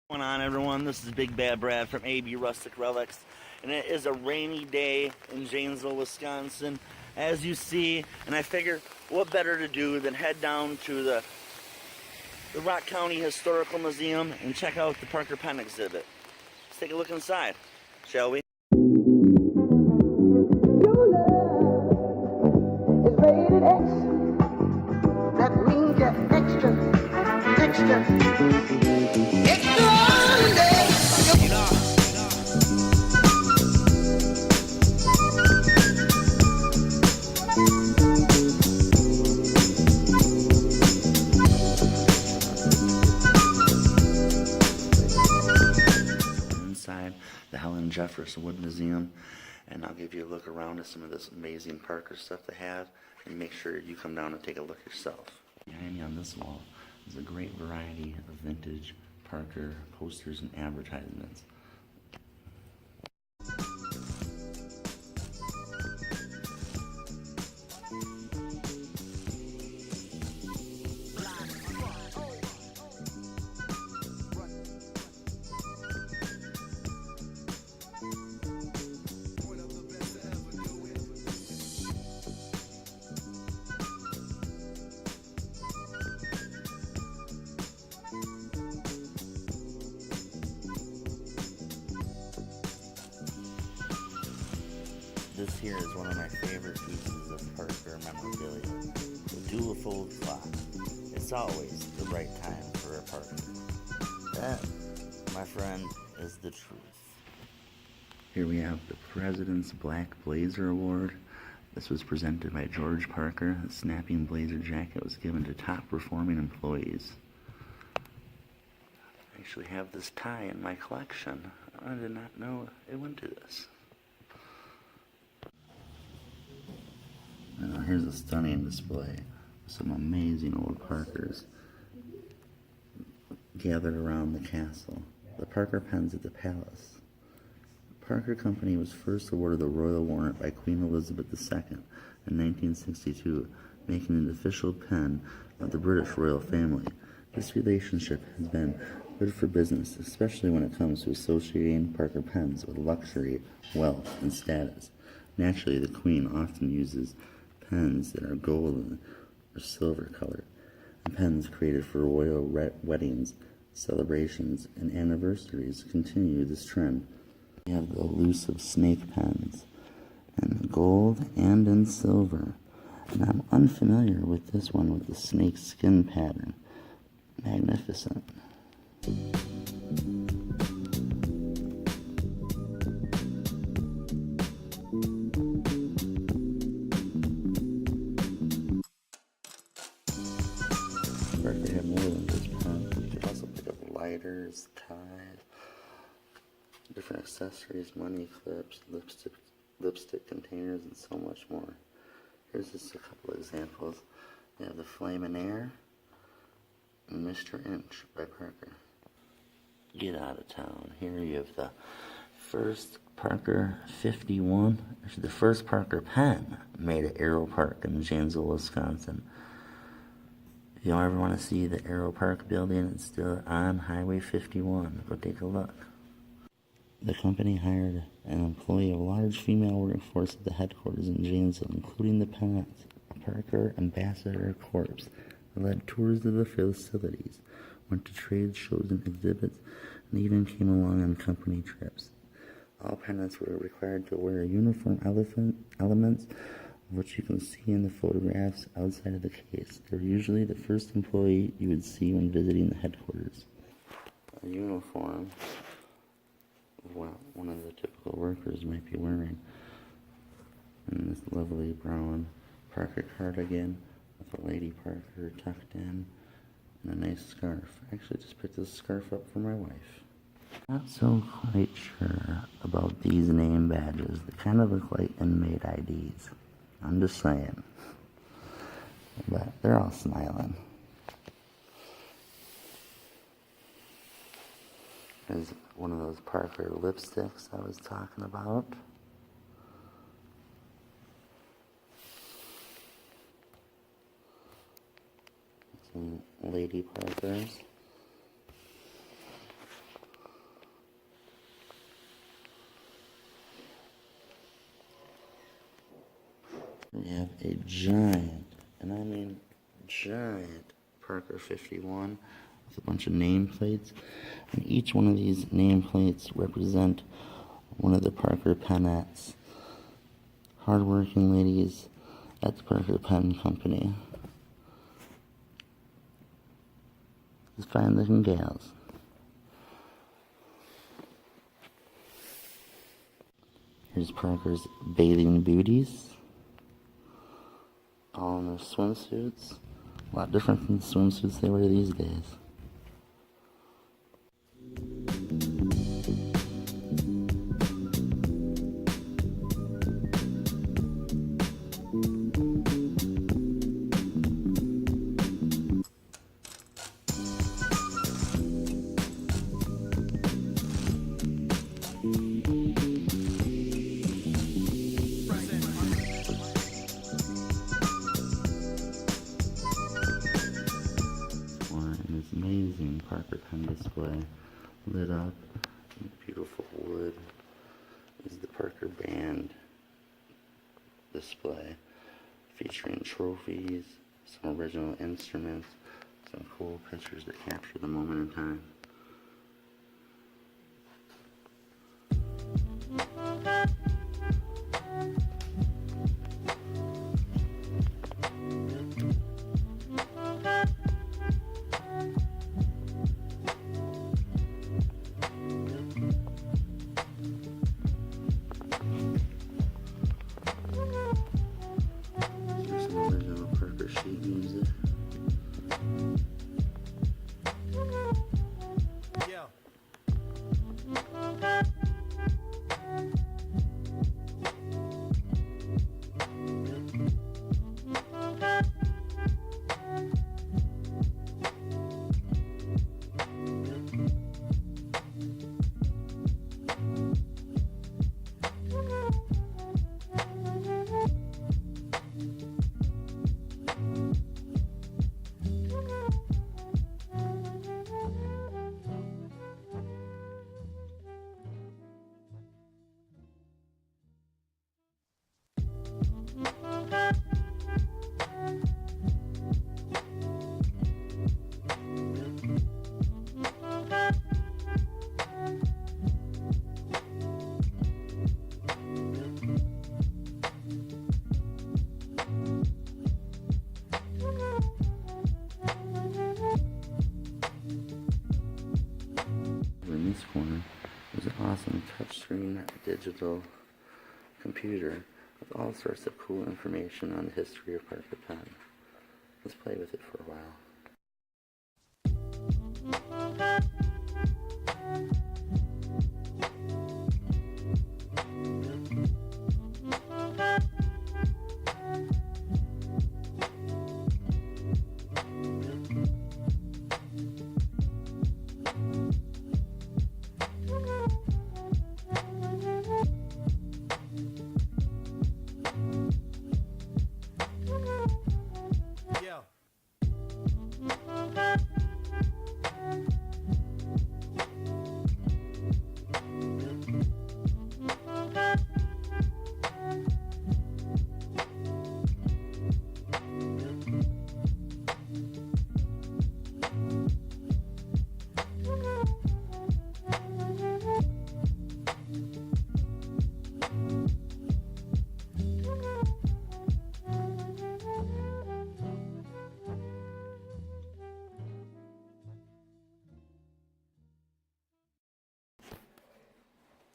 What's going on, everyone? This is Big Bad Brad from AB Rustic Relics, and it is a rainy day in Janesville, Wisconsin, as you see. And I figure, what better to do than head down to the Rock County Historical Museum and check out the Parker Pen exhibit. Let's take a look inside, shall we? Your love is rated X. That means you're extra, extraordinary. Inside the Helen Jeffris Wood Museum, and I'll give you a look around at some of this amazing Parker stuff they have, and make sure you come down and take a look yourself. Behind me on this wall is a great variety of vintage Parker posters and advertisements. This here is one of my favorite pieces of Parker memorabilia, the dual fold clock. It's always the right time for a Parker. That, my friend, is the truth. Here we have the President's Black Blazer Award. This was presented by George Parker. The snapping blazer jacket was given to top performing employees. I actually have this tie in my collection. I did not know it went to this. Now here's a stunning display of some amazing old Parkers gathered around the castle. The Parker pens at the palace. The Parker Company was first awarded the royal warrant by Queen Elizabeth II in 1962, making it the official pen of the British royal family. This relationship has been good for business, especially when it comes to associating Parker pens with luxury, wealth, and status. Naturally, the Queen often uses pens that are golden or silver colored, and pens created for royal weddings, celebrations, and anniversaries continue this trend. We have the elusive snake pens in gold and in silver, and I'm unfamiliar with this one with the snake skin pattern. Magnificent. They have more than just pens. You can also pick up lighters, ties, different accessories, money clips, lipstick containers, and so much more. Here's just a couple of examples. We have the Flamin' Air and Mr. Inch by Parker. Get out of town. Here you have the first Parker 51, actually the first Parker pen made at Aero Park in Janesville, Wisconsin. If you ever want to see the Aero Park building, it's still on Highway 51. Go take a look. The company hired an employee of a large female workforce at the headquarters in Janesville, including the Pennants, a Parker Ambassador Corps. They led tours of the facilities, went to trade shows and exhibits, and even came along on company trips. All pennants were required to wear uniform elements, which you can see in the photographs outside of the case. They're usually the first employee you would see when visiting the headquarters. A uniform of what one of the typical workers might be wearing. And this lovely brown Parker cardigan with a Lady Parker tucked in and a nice scarf. I actually just picked this scarf up for my wife. Not so quite sure about these name badges. They kind of look like inmate IDs. I'm just saying. But they're all smiling. There's one of those Parker lipsticks I was talking about. Some Lady Parkers. We have a giant, and I mean giant, Parker 51 with a bunch of nameplates. And each one of these nameplates represent one of the Parker penettes. Hardworking ladies at the Parker Pen Company. Just fine looking gals. Here's Parker's bathing booties. All in their swimsuits. A lot different than the swimsuits they wear these days. Amazing Parker pen display, lit up, beautiful wood. This is the Parker band display, featuring trophies, some original instruments, some cool pictures that capture the moment in time. Sheet music. Yeah. In this corner is an awesome touchscreen digital computer with all sorts of cool information on the history of Parker Pen. Let's play with it for a while. Yeah.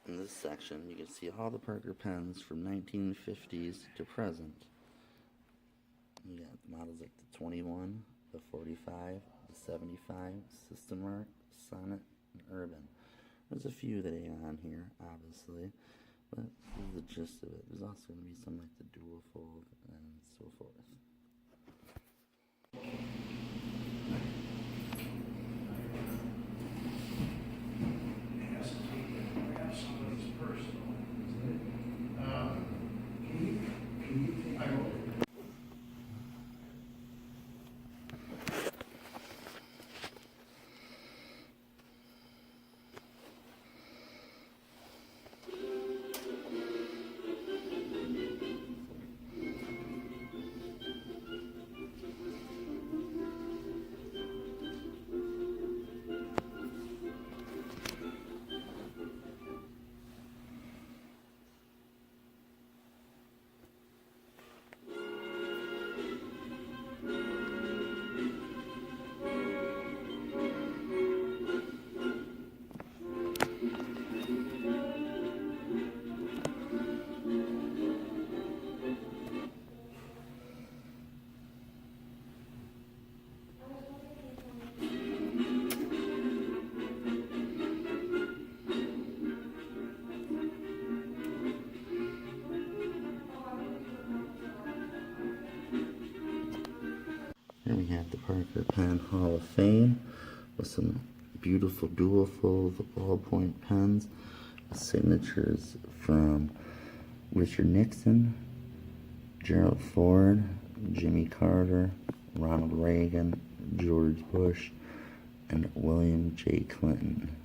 In this section, you can see all the Parker pens from 1950s to present. You got models like the 21, the 45, the 75, System Mark, Sonnet, and Urban. There's a few that ain't on here, obviously, but this is the gist of it. There's also going to be some like the dual fold and so forth. Pen Hall of Fame with some beautiful dual fold ballpoint pens. Signatures from Richard Nixon, Gerald Ford, Jimmy Carter, Ronald Reagan, George Bush, and William J. Clinton.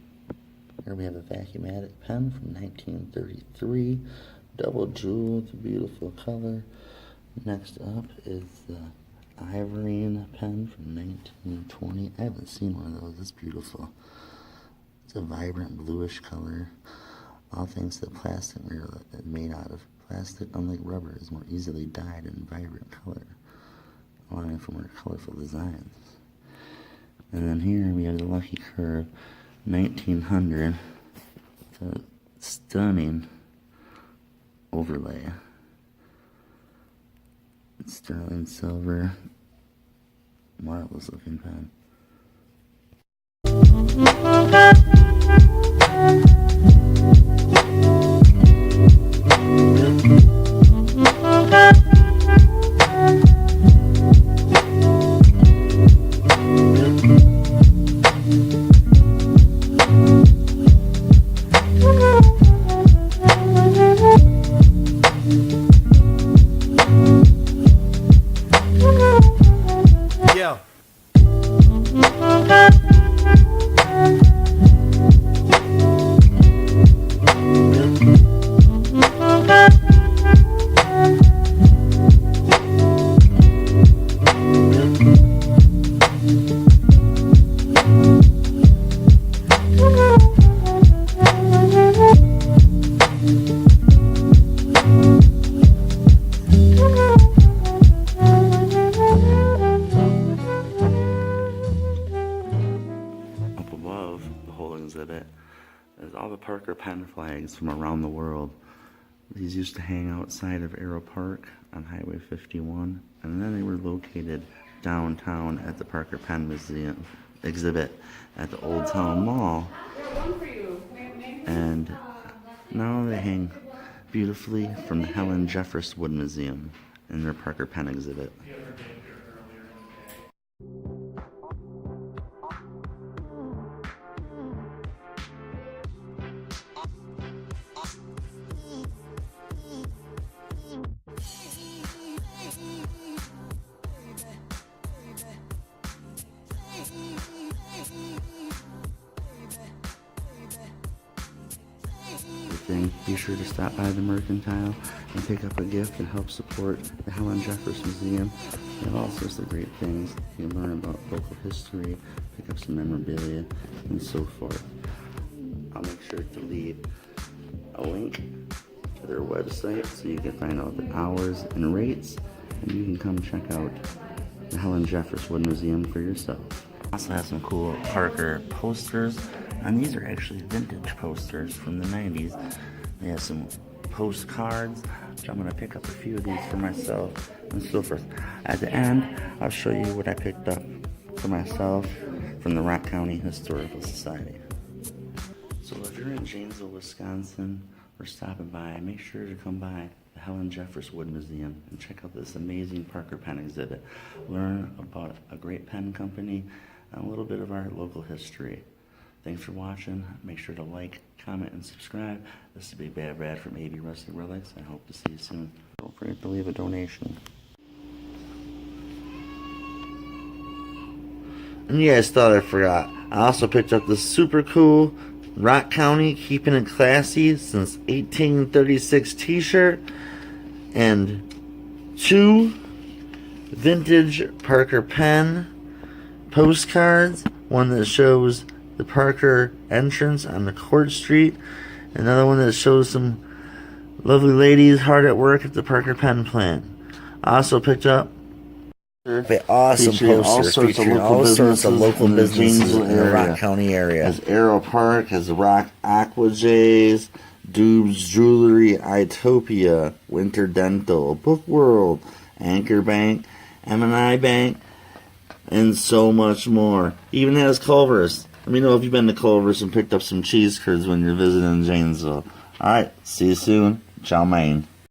Here we have a Vacuumatic pen from 1933, double jeweled, beautiful color. Next up is the Ivorine pen from 1920. I haven't seen one of those. It's beautiful. It's a vibrant bluish color. All thanks to the plastic material that it's made out of. Plastic, unlike rubber, is more easily dyed in vibrant color, allowing for more colorful designs. And then here we have the Lucky Curve 1900. It's a stunning overlay. It's sterling silver, marvelous looking pen. Is all the Parker pen flags from around the world. These used to hang outside of Arrow Park on Highway 51, and then they were located downtown at the Parker Pen Museum exhibit at the Old Town Mall. And now they hang beautifully from the Helen Jeffris Wood Museum in their Parker Pen exhibit. Be sure to stop by the Mercantile and pick up a gift and help support the Helen Jeffris Museum. They have all sorts of great things. You can learn about local history, pick up some memorabilia, and so forth. I'll make sure to leave a link to their website so you can find out the hours and rates, and you can come check out the Helen Jeffris Wood Museum for yourself. Also have some cool Parker posters, and these are actually vintage posters from the 90s. They have some postcards, which I'm going to pick up a few of these for myself and so forth. At the end, I'll show you what I picked up for myself from the Rock County Historical Society. So if you're in Janesville, Wisconsin, or stopping by, make sure to come by the Helen Jeffris Wood Museum and check out this amazing Parker pen exhibit. Learn about a great pen company and a little bit of our local history. Thanks for watching. Make sure to like, comment, and subscribe. This is Big Bad Brad from AB Rustic Relics. I hope to see you soon. Don't forget to leave a donation. And you guys thought I forgot. I also picked up this super cool Rock County Keeping It Classy Since 1836 t-shirt and 2 vintage Parker pen postcards. One that shows the Parker entrance on the Court Street. Another one that shows some lovely ladies hard at work at the Parker pen plant. I also picked up awesome posters featuring all sorts of local businesses in the Rock County area. Has Arrow Park, has Rock Aqua Jays, Dubes Jewelry, Itopia, Winter Dental, Book World, Anchor Bank, M&I Bank, and so much more. Even has Culver's. Let me know if you've been to Culver's and picked up some cheese curds when you're visiting Janesville. Alright, see you soon. Ciao, man.